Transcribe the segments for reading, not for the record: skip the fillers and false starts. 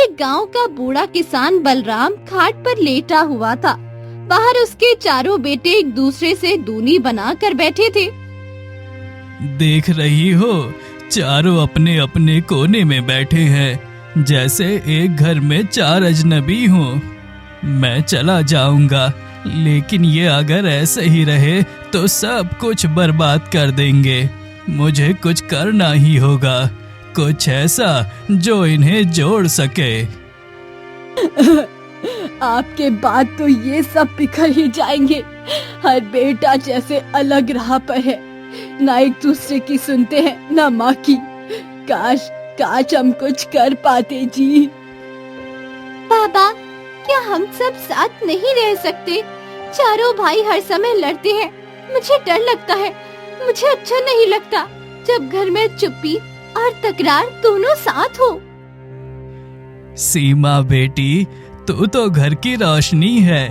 एक गांव का बूढ़ा किसान बलराम खाट पर लेटा हुआ था। बाहर उसके चारों बेटे एक दूसरे से दूनी बनाकर बैठे थे। देख रही हो, चारों अपने अपने कोने में बैठे हैं, जैसे एक घर में चार अजनबी हों। मैं चला जाऊंगा, लेकिन ये अगर ऐसे ही रहे तो सब कुछ बर्बाद कर देंगे। मुझे कुछ करना ही होगा, कुछ ऐसा जो इन्हें जोड़ सके। आपके बाद तो ये सब बिखर ही जाएंगे। हर बेटा जैसे अलग राह पर है, ना एक दूसरे की सुनते हैं ना माँ की। काश काश हम कुछ कर पाते जी। पापा, क्या हम सब साथ नहीं रह सकते? चारों भाई हर समय लड़ते हैं। मुझे डर लगता है, मुझे अच्छा नहीं लगता जब घर में चुप्पी और तकरार दोनों साथ हो। सीमा बेटी, तू तो घर की रोशनी है।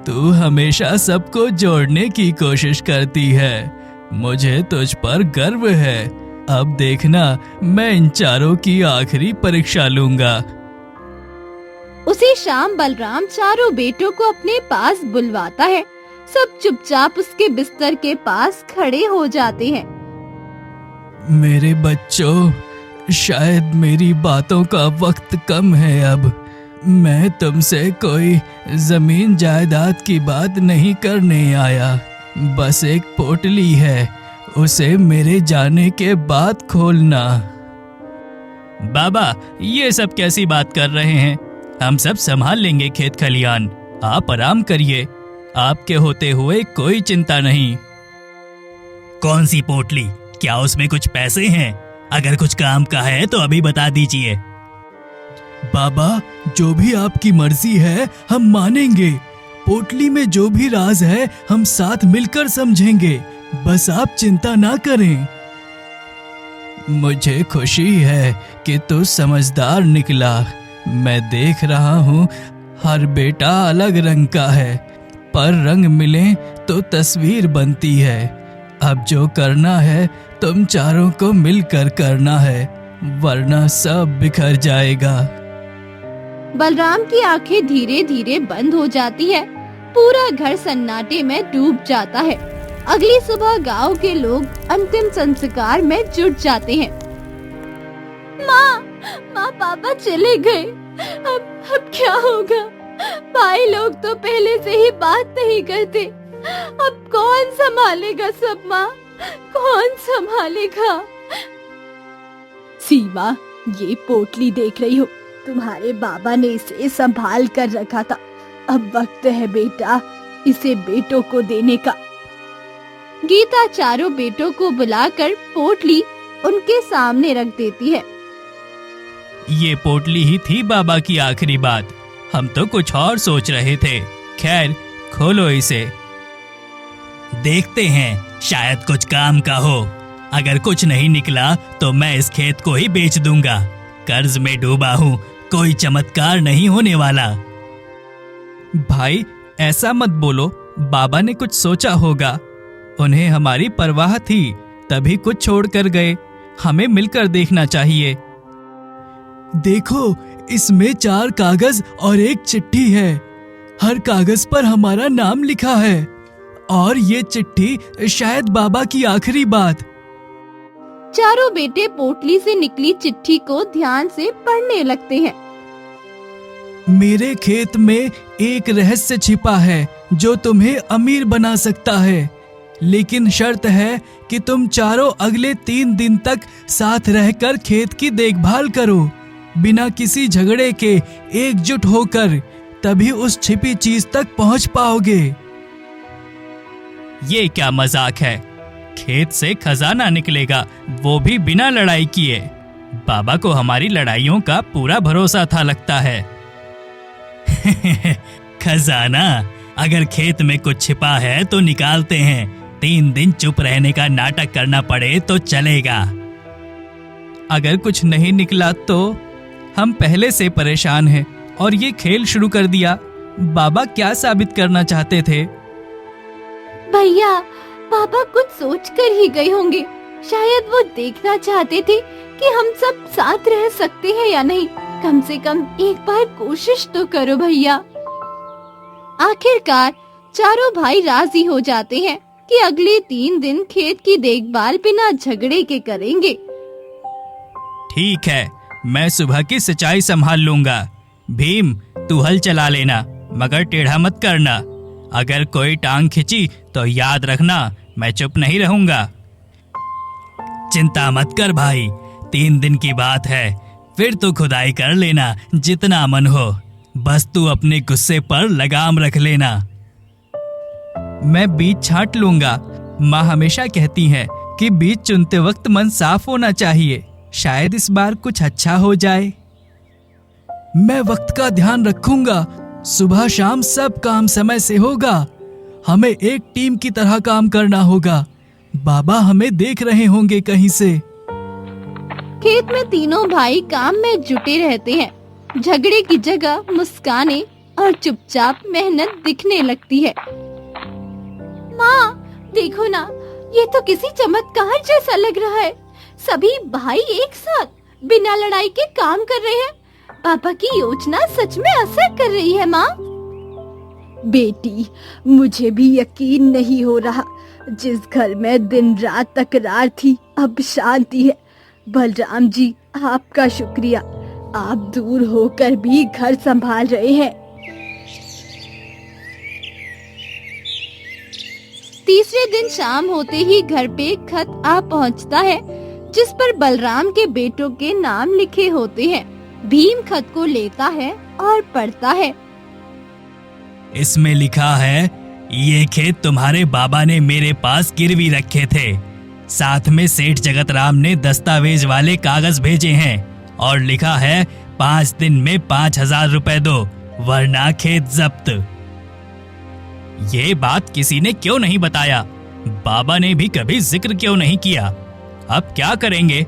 तू हमेशा सबको जोड़ने की कोशिश करती है। मुझे तुझ पर गर्व है। अब देखना, मैं इन चारों की आखिरी परीक्षा लूंगा। उसी शाम बलराम चारों बेटों को अपने पास बुलवाता है। सब चुपचाप उसके बिस्तर के पास खड़े हो जाते हैं। मेरे बच्चों, शायद मेरी बातों का वक्त कम है अब। मैं तुमसे कोई जमीन जायदाद की बात नहीं करने आया। बस एक पोटली है, उसे मेरे जाने के बाद खोलना। बाबा, ये सब कैसी बात कर रहे हैं? हम सब संभाल लेंगे खेत खलियान। आप आराम करिए, आपके होते हुए कोई चिंता नहीं। कौन सी पोटली? क्या उसमें कुछ पैसे हैं? अगर कुछ काम का है तो अभी बता दीजिए। बाबा, जो भी आपकी मर्जी है हम मानेंगे। पोटली में जो भी राज है हम साथ मिलकर समझेंगे। बस आप चिंता ना करें। मुझे खुशी है कि तू समझदार निकला। मैं देख रहा हूँ हर बेटा अलग रंग का है, पर रंग मिले तो तस्वीर बनती है। अब जो करना है तुम चारों को मिलकर करना है, वरना सब बिखर जाएगा। बलराम की आंखें धीरे धीरे बंद हो जाती है। पूरा घर सन्नाटे में डूब जाता है। अगली सुबह गांव के लोग अंतिम संस्कार में जुट जाते हैं। माँ, पापा चले गए। अब क्या होगा? भाई लोग तो पहले से ही बात नहीं करते। अब कौन संभालेगा सब? माँ, कौन संभालेगा? सीमा, ये पोटली देख रही हो? तुम्हारे बाबा ने इसे संभाल कर रखा था। अब वक्त है बेटा, इसे बेटों को देने का। गीता चारों बेटों को बुलाकर पोटली उनके सामने रख देती है। ये पोटली ही थी बाबा की आखिरी बात। हम तो कुछ और सोच रहे थे। खैर, खोलो इसे। देखते हैं, शायद कुछ काम का हो। अगर कुछ नहीं निकला तो मैं इस खेत को ही बेच दूंगा। कर्ज में डूबा हूँ, कोई चमत्कार नहीं होने वाला। भाई, ऐसा मत बोलो। बाबा ने कुछ सोचा होगा। उन्हें हमारी परवाह थी, तभी कुछ छोड़ कर गए। हमें मिलकर देखना चाहिए। देखो, इसमें 4 कागज और एक चिट्ठी है। हर कागज पर हमारा नाम लिखा है, और ये चिट्ठी शायद बाबा की आखिरी बात। चारों बेटे पोटली से निकली चिट्ठी को ध्यान से पढ़ने लगते हैं। मेरे खेत में एक रहस्य छिपा है जो तुम्हें अमीर बना सकता है, लेकिन शर्त है कि तुम चारों अगले 3 दिन तक साथ रहकर खेत की देखभाल करो, बिना किसी झगड़े के एकजुट होकर। तभी उस छिपी चीज तक पहुंच पाओगे। ये क्या मजाक है? खेत से खजाना निकलेगा, वो भी बिना लड़ाई किए। बाबा को हमारी लड़ाइयों का पूरा भरोसा था लगता है। खजाना? अगर खेत में कुछ छिपा है तो निकालते हैं। 3 दिन चुप रहने का नाटक करना पड़े तो चलेगा। अगर कुछ नहीं निकला तो? हम पहले से परेशान हैं और ये खेल शुरू कर दिया। बाबा क्या साबित करना चाहते थे? भैया, पापा कुछ सोच कर ही गए होंगे। शायद वो देखना चाहते थे कि हम सब साथ रह सकते हैं या नहीं। कम से कम एक बार कोशिश तो करो भैया। आखिरकार चारों भाई राजी हो जाते हैं कि अगले 3 दिन खेत की देखभाल बिना झगड़े के करेंगे। ठीक है, मैं सुबह की सिंचाई संभाल लूंगा। भीम, तू हल चला लेना, मगर टेढ़ा मत करना। अगर कोई टांग खिंची तो याद रखना, मैं चुप नहीं रहूंगा। चिंता मत कर भाई, 3 दिन की बात है, फिर तो खुदाई कर लेना जितना मन हो। बस तू अपने गुस्से पर लगाम रख लेना। मैं बीज छांट लूंगा। माँ हमेशा कहती है कि बीज चुनते वक्त मन साफ होना चाहिए। शायद इस बार कुछ अच्छा हो जाए। मैं वक्त का ध्यान रखूंगा। सुबह शाम सब काम समय से होगा। हमें एक टीम की तरह काम करना होगा। बाबा हमें देख रहे होंगे कहीं से। खेत में तीनों भाई काम में जुटे रहते हैं। झगड़े की जगह मुस्काने और चुपचाप मेहनत दिखने लगती है। माँ, देखो ना, ये तो किसी चमत्कार जैसा लग रहा है। सभी भाई एक साथ बिना लड़ाई के काम कर रहे हैं। पापा की योजना सच में असर कर रही है। माँ, बेटी, मुझे भी यकीन नहीं हो रहा। जिस घर में दिन रात तकरार थी, अब शांति है। बलराम जी, आपका शुक्रिया। आप दूर होकर भी घर संभाल रहे हैं। तीसरे दिन शाम होते ही घर पे खत आ पहुंचता है, जिस पर बलराम के बेटों के नाम लिखे होते हैं। भीम खत को लेता है और पढ़ता है। इसमें लिखा है, ये खेत तुम्हारे बाबा ने मेरे पास गिरवी रखे थे। साथ में सेठ जगत राम ने दस्तावेज वाले कागज भेजे हैं और लिखा है 5 दिन में 5,000 रुपए दो, वरना खेत जब्त। ये बात किसी ने क्यों नहीं बताया? बाबा ने भी कभी जिक्र क्यों नहीं किया? अब क्या करेंगे?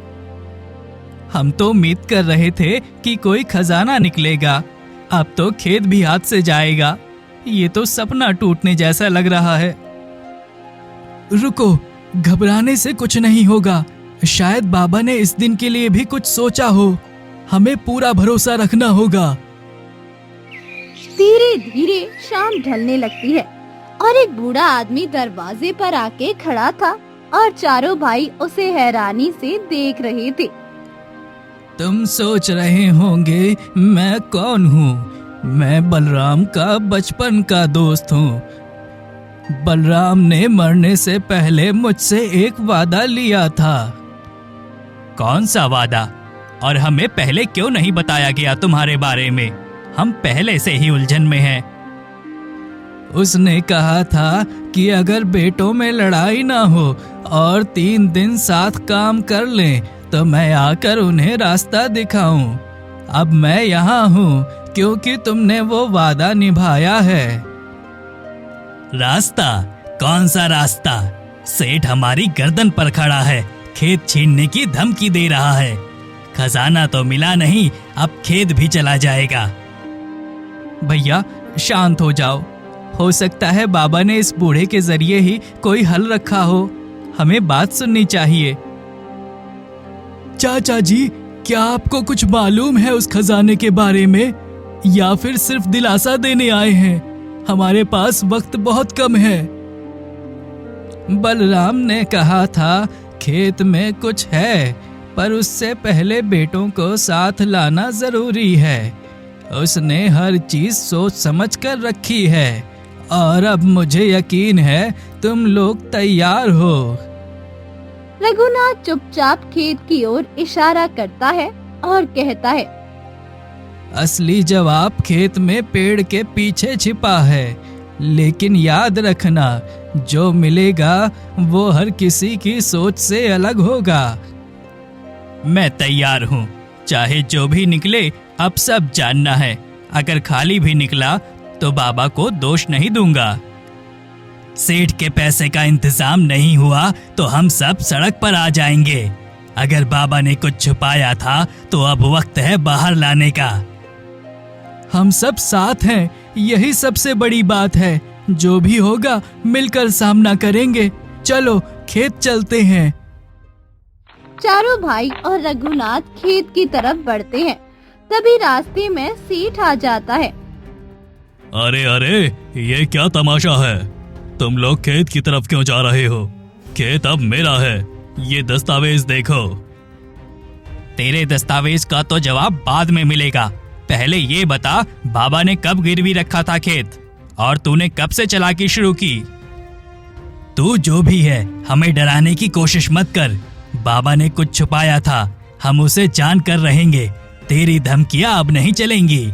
हम तो उम्मीद कर रहे थे कि कोई खजाना निकलेगा। अब तो खेत भी हाथ से जाएगा। ये तो सपना टूटने जैसा लग रहा है। रुको, घबराने से कुछ नहीं होगा। शायद बाबा ने इस दिन के लिए भी कुछ सोचा हो। हमें पूरा भरोसा रखना होगा। धीरे धीरे शाम ढलने लगती है और एक बूढ़ा आदमी दरवाजे पर आके खड़ा था और चारों भाई उसे हैरानी से देख रहे थे। तुम सोच रहे होंगे मैं कौन हूँ? मैं बलराम का बचपन का दोस्त हूँ। बलराम ने मरने से पहले मुझसे एक वादा लिया था। कौन सा वादा? और हमें पहले क्यों नहीं बताया गया तुम्हारे बारे में? हम पहले से ही उलझन में हैं। उसने कहा था कि अगर बेटों में लड़ाई ना हो और 3 दिन साथ काम कर लें तो मैं आकर उन्हें रास्ता दिखाऊं। अब मैं यहाँ हूँ क्योंकि तुमने वो वादा निभाया है। रास्ता? कौन सा रास्ता? सेठ हमारी गर्दन पर खड़ा है, खेत छीनने की धमकी दे रहा है। खजाना तो मिला नहीं, अब खेत भी चला जाएगा। भैया शांत हो जाओ। हो सकता है बाबा ने इस बूढ़े के जरिए ही कोई हल रखा हो। हमें बात सुननी चाहिए। चाचा जी, क्या आपको कुछ मालूम है उस खजाने के बारे में, या फिर सिर्फ दिलासा देने आए हैं? हमारे पास वक्त बहुत कम है। बलराम ने कहा था खेत में कुछ है, पर उससे पहले बेटों को साथ लाना जरूरी है। उसने हर चीज सोच समझ कर रखी है और अब मुझे यकीन है तुम लोग तैयार हो। रघुनाथ चुपचाप खेत की ओर इशारा करता है और कहता है, असली जवाब खेत में पेड़ के पीछे छिपा है, लेकिन याद रखना जो मिलेगा वो हर किसी की सोच से अलग होगा। मैं तैयार हूँ, चाहे जो भी निकले अब सब जानना है। अगर खाली भी निकला तो बाबा को दोष नहीं दूंगा। सेठ के पैसे का इंतजाम नहीं हुआ तो हम सब सड़क पर आ जाएंगे। अगर बाबा ने कुछ छुपाया था तो अब वक्त है बाहर लाने का। हम सब साथ हैं, यही सबसे बड़ी बात है। जो भी होगा मिलकर सामना करेंगे। चलो खेत चलते हैं। चारों भाई और रघुनाथ खेत की तरफ बढ़ते हैं। तभी रास्ते में सेठ आ जाता है। अरे अरे, ये क्या तमाशा है? तुम लोग खेत की तरफ क्यों जा रहे हो? खेत अब मेरा है। ये दस्तावेज देखो। तेरे दस्तावेज का तो जवाब बाद में मिलेगा। पहले ये बता, बाबा ने कब गिरवी रखा था खेत, और तूने कब से चालाकी शुरू की? तू जो भी है, हमें डराने की कोशिश मत कर। बाबा ने कुछ छुपाया था, हम उसे जान कर रहेंगे। तेरी धमकियां अब नहीं चलेंगी।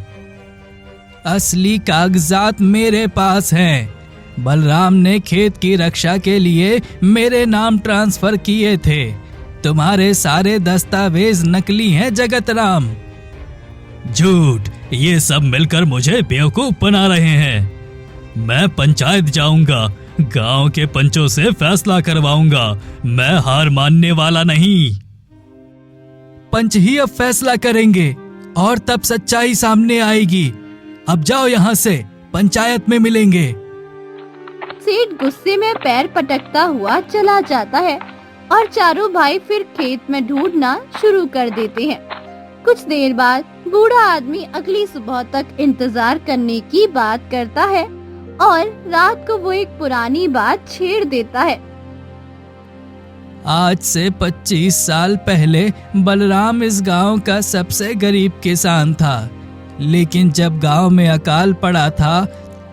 असली कागजात मेरे पास हैं। बलराम ने खेत की रक्षा के लिए मेरे नाम ट्रांसफर किए थे। तुम्हारे सारे दस्तावेज नकली हैं जगत राम। झूठ, ये सब मिलकर मुझे बेवकूफ बना रहे हैं। मैं पंचायत जाऊंगा, गांव के पंचों से फैसला करवाऊंगा। मैं हार मानने वाला नहीं। पंच ही अब फैसला करेंगे और तब सच्चाई सामने आएगी। अब जाओ यहाँ से, पंचायत में मिलेंगे। सेठ गुस्से में पैर पटकता हुआ चला जाता है और चारों भाई फिर खेत में ढूंढना शुरू कर देते हैं। कुछ देर बाद बूढ़ा आदमी अगली सुबह तक इंतजार करने की बात करता है और रात को वो एक पुरानी बात छेड़ देता है। आज से 25 साल पहले बलराम इस गांव का सबसे गरीब किसान था, लेकिन जब गांव में अकाल पड़ा था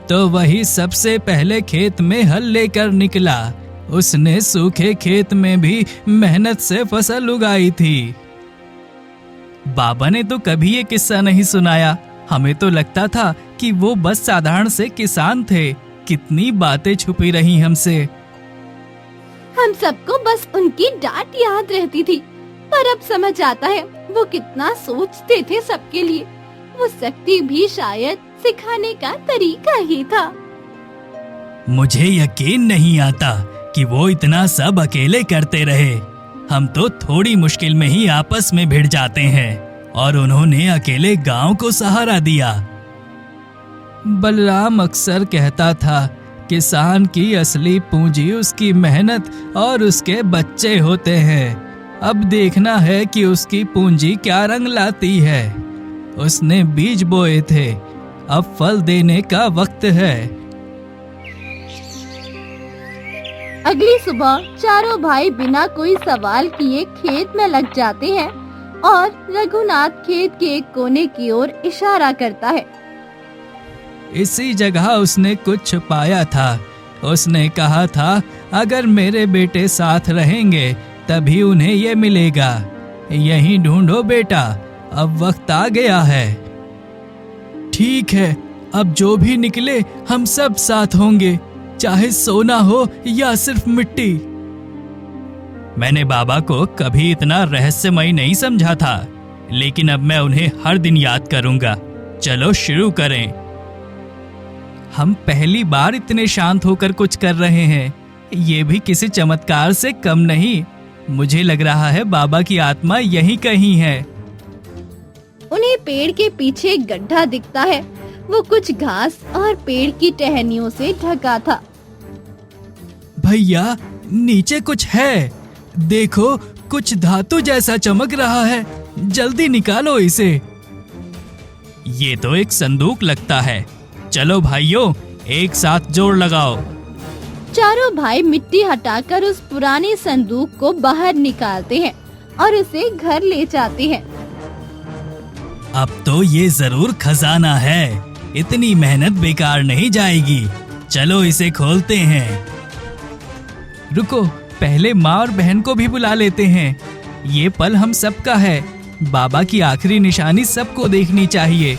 तो वही सबसे पहले खेत में हल लेकर निकला। उसने सूखे खेत में भी मेहनत से फसल उगाई थी। बाबा ने तो कभी ये किस्सा नहीं सुनाया। हमें तो लगता था कि वो बस साधारण से किसान थे। कितनी बातें छुपी रही हमसे। हम सबको बस उनकी डांट याद रहती थी, पर अब समझ आता है वो कितना सोचते थे सबके लिए। वो शक्ति भी शायद सिखाने का तरीका ही था। मुझे यकीन नहीं आता कि वो इतना सब अकेले करते रहे। हम तो थोड़ी मुश्किल में ही आपस में भिड़ जाते हैं, और उन्होंने अकेले गांव को सहारा दिया। बलराम अक्सर कहता था, किसान की असली पूंजी उसकी मेहनत और उसके बच्चे होते हैं। अब देखना है कि उसकी पूंजी क्या रंग लाती है। उसने बीज बोए थे, अब फल देने का वक्त है। अगली सुबह चारों भाई बिना कोई सवाल किए खेत में लग जाते हैं और रघुनाथ खेत के एक कोने की ओर इशारा करता है। इसी जगह उसने कुछ छुपाया था। उसने कहा था, अगर मेरे बेटे साथ रहेंगे तभी उन्हें ये मिलेगा। यहीं ढूंढो बेटा, अब वक्त आ गया है। ठीक है, अब जो भी निकले हम सब साथ होंगे, चाहे सोना हो या सिर्फ मिट्टी। मैंने बाबा को कभी इतना रहस्यमय नहीं समझा था, लेकिन अब मैं उन्हें हर दिन याद करूंगा। चलो शुरू करें। हम पहली बार इतने शांत होकर कुछ कर रहे हैं। ये भी किसी चमत्कार से कम नहीं। मुझे लग रहा है बाबा की आत्मा यहीं कहीं है। उन्हें पेड़ के पीछे एक गड्ढा दिखता है। वो कुछ घास और पेड़ की टहनियों से ढका था। भैया, नीचे कुछ है। देखो, कुछ धातु जैसा चमक रहा है। जल्दी निकालो इसे। ये तो एक संदूक लगता है। चलो भाइयों, एक साथ जोड़ लगाओ। चारों भाई मिट्टी हटाकर उस पुराने संदूक को बाहर निकालते हैं और उसे घर ले जाते हैं। अब तो ये जरूर खजाना है। इतनी मेहनत बेकार नहीं जाएगी। चलो इसे खोलते हैं। रुको, पहले माँ और बहन को भी बुला लेते हैं। ये पल हम सबका है। बाबा की आखिरी निशानी सबको देखनी चाहिए।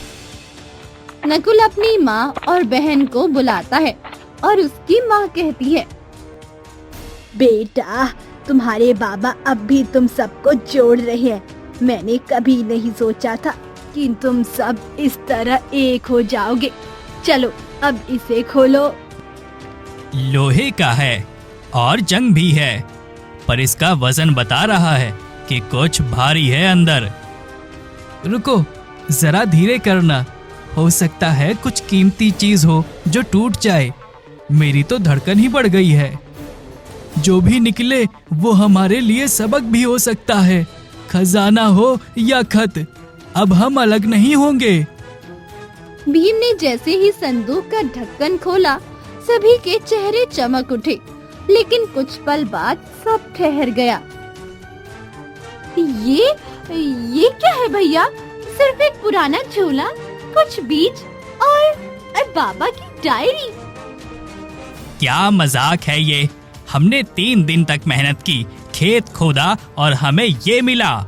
नकुल अपनी माँ और बहन को बुलाता है और उसकी माँ कहती है, बेटा, तुम्हारे बाबा अब भी तुम सबको जोड़ रहे हैं। मैंने कभी नहीं सोचा था कि तुम सब इस तरह एक हो जाओगे। चलो अब इसे खोलो। लोहे का है और जंग भी है, पर इसका वजन बता रहा है कि कुछ भारी है अंदर। रुको, जरा धीरे करना। हो सकता है कुछ कीमती चीज हो जो टूट जाए। मेरी तो धड़कन ही बढ़ गई है। जो भी निकले वो हमारे लिए सबक भी हो सकता है। खजाना हो या खत, अब हम अलग नहीं होंगे। भीम ने जैसे ही संदूक का ढक्कन खोला, सभी के चेहरे चमक उठे, लेकिन कुछ पल बाद सब ठहर गया। ये क्या है भैया? सिर्फ एक पुराना झोला, कुछ बीज और बाबा की डायरी। क्या मजाक है ये? हमने 3 दिन तक मेहनत की, खेत खोदा और हमें ये मिला।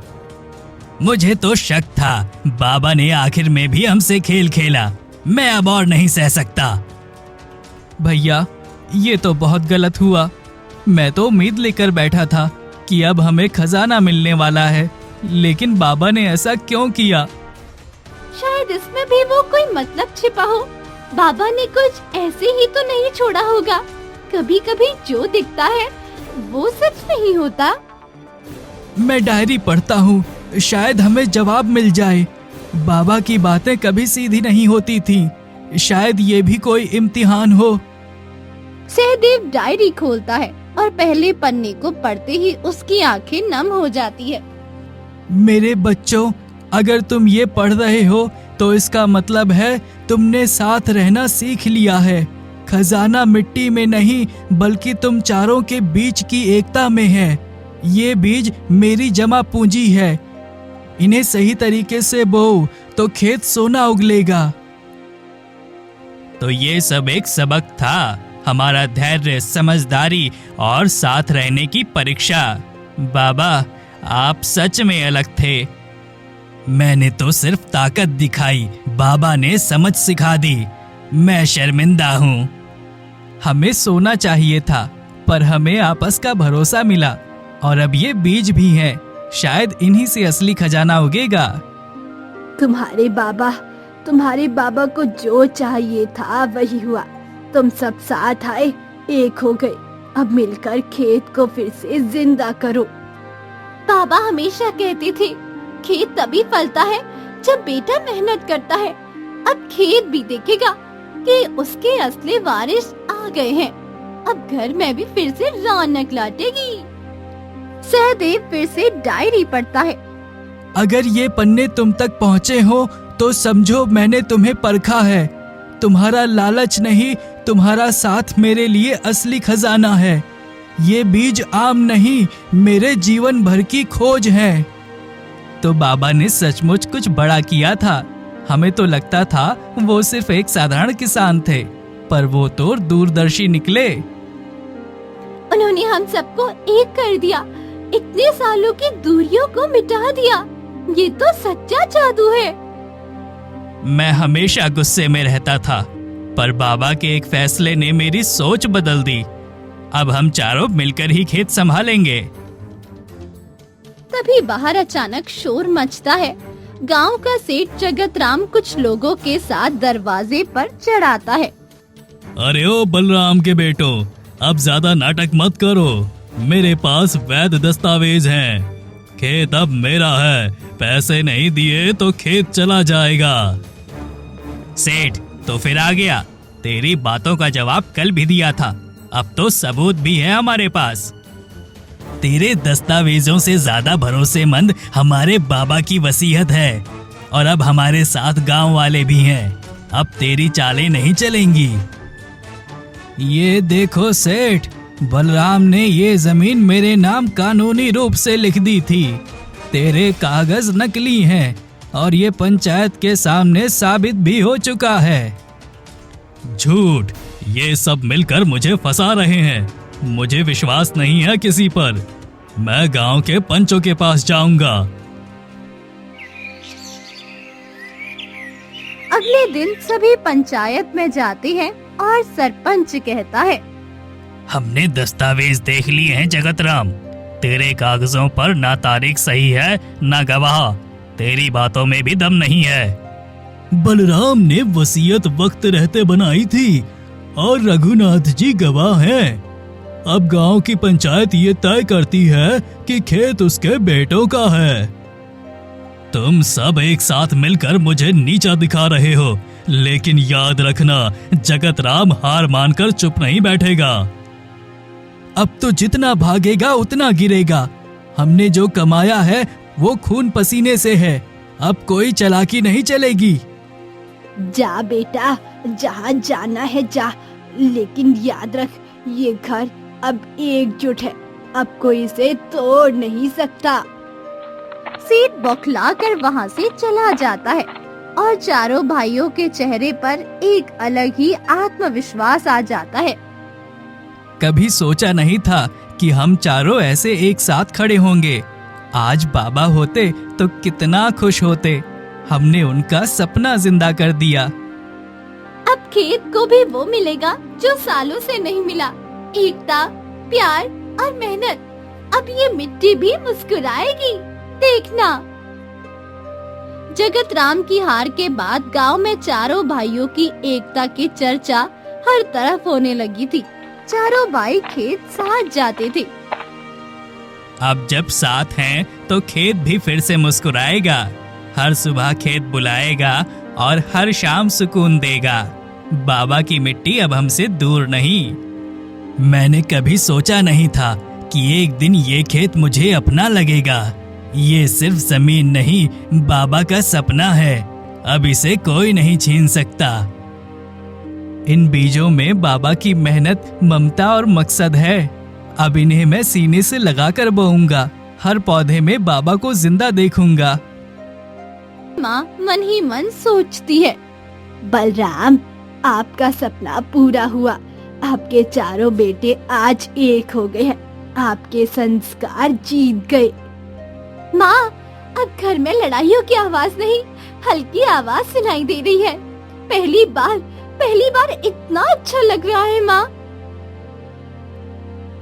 मुझे तो शक था बाबा ने आखिर में भी हमसे खेल खेला। मैं अब और नहीं सह सकता। भैया, ये तो बहुत गलत हुआ। मैं तो उम्मीद लेकर बैठा था कि अब हमें खजाना मिलने वाला है, लेकिन बाबा ने ऐसा क्यों किया? शायद इसमें भी वो कोई मतलब छिपा हो। बाबा ने कुछ ऐसे ही तो नहीं छोड़ा होगा। कभी कभी जो दिखता है वो सच नहीं होता। मैं डायरी पढ़ता हूँ, शायद हमें जवाब मिल जाए। बाबा की बातें कभी सीधी नहीं होती थी। शायद ये भी कोई इम्तिहान हो। सहदेव डायरी खोलता है और पहले पन्ने को पढ़ते ही उसकी आंखें नम हो जाती है। मेरे बच्चों, अगर तुम ये पढ़ रहे हो तो इसका मतलब है तुमने साथ रहना सीख लिया है। खजाना मिट्टी में नहीं, बल्कि तुम चारों के बीच की एकता में है। ये बीज मेरी जमा पूंजी है। इन्हें सही तरीके से बोओ तो खेत सोना उगलेगा। तो ये सब एक सबक था, हमारा धैर्य, समझदारी और साथ रहने की परीक्षा। बाबा, आप सच में अलग थे। मैंने तो सिर्फ ताकत दिखाई, बाबा ने समझ सिखा दी। मैं शर्मिंदा हूँ। हमें सोना चाहिए था, पर हमें आपस का भरोसा मिला, और अब ये बीज भी हैं। शायद इन्हीं से असली खजाना उगेगा। तुम्हारे बाबा को जो चाहिए था वही हुआ। तुम सब साथ आए, एक हो गए। अब मिलकर खेत को फिर से जिंदा करो। बाबा हमेशा कहते थे, खेत तभी फलता है जब बेटा मेहनत करता है। अब खेत भी देखेगा कि उसके असली वारिस आ गए हैं। अब घर में भी फिर से रौनक लौटेगी। सहदेव फिर से डायरी पढ़ता है। अगर ये पन्ने तुम तक पहुँचे हो तो समझो मैंने तुम्हें परखा है। तुम्हारा लालच नहीं, तुम्हारा साथ मेरे लिए असली खजाना है। ये बीज आम नहीं, मेरे जीवन भर की खोज है। तो बाबा ने सचमुच कुछ बड़ा किया था। हमें तो लगता था वो सिर्फ एक साधारण किसान थे, पर वो तो दूरदर्शी निकले। उन्होंने हम सबको एक कर दिया, इतने सालों की दूरियों को मिटा दिया। ये तो सच्चा जादू है। मैं हमेशा गुस्से में रहता था, पर बाबा के एक फैसले ने मेरी सोच बदल दी। अब हम चारों मिलकर ही खेत संभालेंगे। तभी बाहर अचानक शोर मचता है। गांव का सेठ जगत राम कुछ लोगों के साथ दरवाजे पर चढ़ाता है। अरे ओ बलराम के बेटो, अब ज्यादा नाटक मत करो। मेरे पास वैध दस्तावेज हैं। खेत अब मेरा है। पैसे नहीं दिए तो खेत चला जाएगा। सेठ, तो फिर आ गया। तेरी बातों का जवाब कल भी दिया था। अब तो सबूत भी है हमारे पास। तेरे दस्तावेजों से ज्यादा भरोसेमंद हमारे बाबा की वसीयत है, और अब हमारे साथ गांव वाले भी हैं। अब तेरी चालें नहीं चलेंगी। ये देखो सेठ, बलराम ने ये जमीन मेरे नाम कानूनी रूप से लिख दी थी। तेरे कागज नकली हैं और ये पंचायत के सामने साबित भी हो चुका है। झूठ, ये सब मिलकर मुझे फंसा रहे हैं। मुझे विश्वास नहीं है किसी पर। मैं गांव के पंचों के पास जाऊंगा। अगले दिन सभी पंचायत में जाते हैं और सरपंच कहता है, हमने दस्तावेज देख लिए हैं जगत राम। तेरे कागजों पर ना तारीख सही है, ना गवाह। तेरी बातों में भी दम नहीं है। बलराम ने वसीयत वक्त रहते बनाई थी और रघुनाथ जी गवाह हैं। अब गांव की पंचायत ये तय करती है कि खेत उसके बेटों का है। तुम सब एक साथ मिलकर मुझे नीचा दिखा रहे हो, लेकिन याद रखना, जगत राम हार मानकर चुप नहीं बैठेगा। अब तो जितना भागेगा उतना गिरेगा। हमने जो कमाया है वो खून पसीने से है, अब कोई चालाकी नहीं चलेगी। जा बेटा, जहाँ जाना है जा, लेकिन याद रख ये घर अब एकजुट है, अब कोई इसे तोड़ नहीं सकता। सेठ बौखलाकर वहाँ से चला जाता है और चारों भाइयों के चेहरे पर एक अलग ही आत्मविश्वास आ जाता है। कभी सोचा नहीं था कि हम चारों ऐसे एक साथ खड़े होंगे। आज बाबा होते तो कितना खुश होते। हमने उनका सपना जिंदा कर दिया। अब खेत को भी वो मिलेगा जो सालों से नहीं मिला, एकता, प्यार और मेहनत। अब ये मिट्टी भी मुस्कुराएगी, देखना। जगत राम की हार के बाद गांव में चारों भाइयों की एकता की चर्चा हर तरफ होने लगी थी। चारों भाई खेत साथ जाते थे। अब जब साथ हैं तो खेत भी फिर से मुस्कुराएगा। हर सुबह खेत बुलाएगा और हर शाम सुकून देगा। बाबा की मिट्टी अब हमसे दूर नहीं। मैंने कभी सोचा नहीं था कि एक दिन ये खेत मुझे अपना लगेगा। ये सिर्फ जमीन नहीं, बाबा का सपना है। अब इसे कोई नहीं छीन सकता। इन बीजों में बाबा की मेहनत, ममता और मकसद है। अब इन्हें मैं सीने से लगाकर बोऊंगा। हर पौधे में बाबा को जिंदा देखूंगा। माँ मन ही मन सोचती है, बलराम, आपका सपना पूरा हुआ। आपके चारों बेटे आज एक हो गए हैं। आपके संस्कार जीत गए। माँ, अब घर में लड़ाइयों की आवाज नहीं, हल्की आवाज सुनाई दे रही है। पहली बार इतना अच्छा लग रहा है। माँ,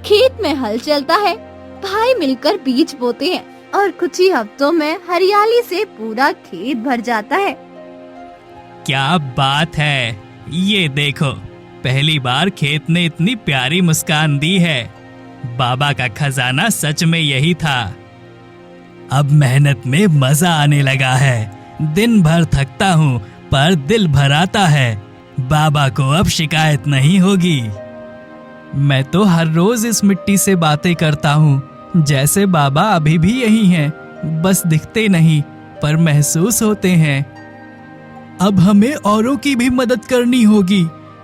खेत में हल चलता है, भाई मिलकर बीज बोते हैं और कुछ ही हफ्तों में हरियाली से पूरा खेत भर जाता है। क्या बात है! ये देखो, पहली बार खेत ने इतनी प्यारी मुस्कान दी है। बाबा का खजाना सच में यही था। अब मेहनत में मजा आने लगा है। दिन भर थकता हूँ पर दिल भर आता है। बाबा को अब शिकायत नहीं होगी। मैं तो हर रोज इस मिट्टी से बातें करता हूँ, जैसे बाबा अभी भी यही हैं, बस दिखते नहीं पर महसूस होते हैं। अब हमें औरों की भी मदद करनी होगी।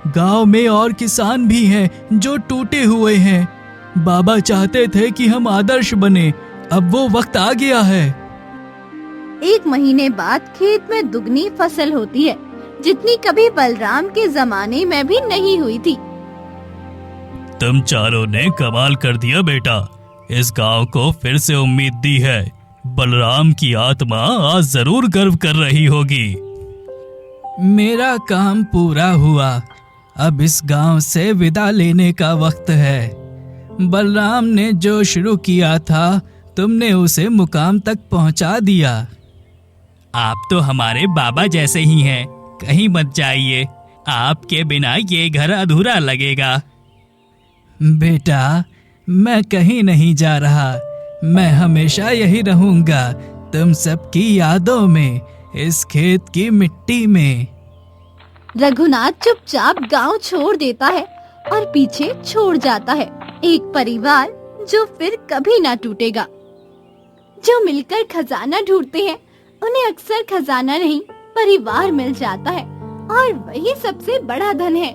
गांव में और किसान भी हैं जो टूटे हुए हैं। बाबा चाहते थे कि हम आदर्श बने, अब वो वक्त आ गया है। 1 महीने बाद खेत में दुगनी फसल होती है, जितनी कभी बलराम के जमाने में भी नहीं हुई थी। तुम चारों ने कमाल कर दिया बेटा। इस गांव को फिर से उम्मीद दी है। बलराम की आत्मा आज जरूर गर्व कर रही होगी। मेरा काम पूरा हुआ। अब इस गांव से विदा लेने का वक्त है। बलराम ने जो शुरू किया था, तुमने उसे मुकाम तक पहुंचा दिया। आप तो हमारे बाबा जैसे ही हैं, कहीं मत जाइए। आपके बिना ये घर अधूरा लगेगा। बेटा, मैं कहीं नहीं जा रहा। मैं हमेशा यही रहूंगा, तुम सबकी यादों में, इस खेत की मिट्टी में। रघुनाथ चुपचाप गांव छोड़ देता है और पीछे छोड़ जाता है एक परिवार जो फिर कभी ना टूटेगा। जो मिलकर खजाना ढूंढते हैं, उन्हें अक्सर खजाना नहीं, परिवार मिल जाता है और वही सबसे बड़ा धन है।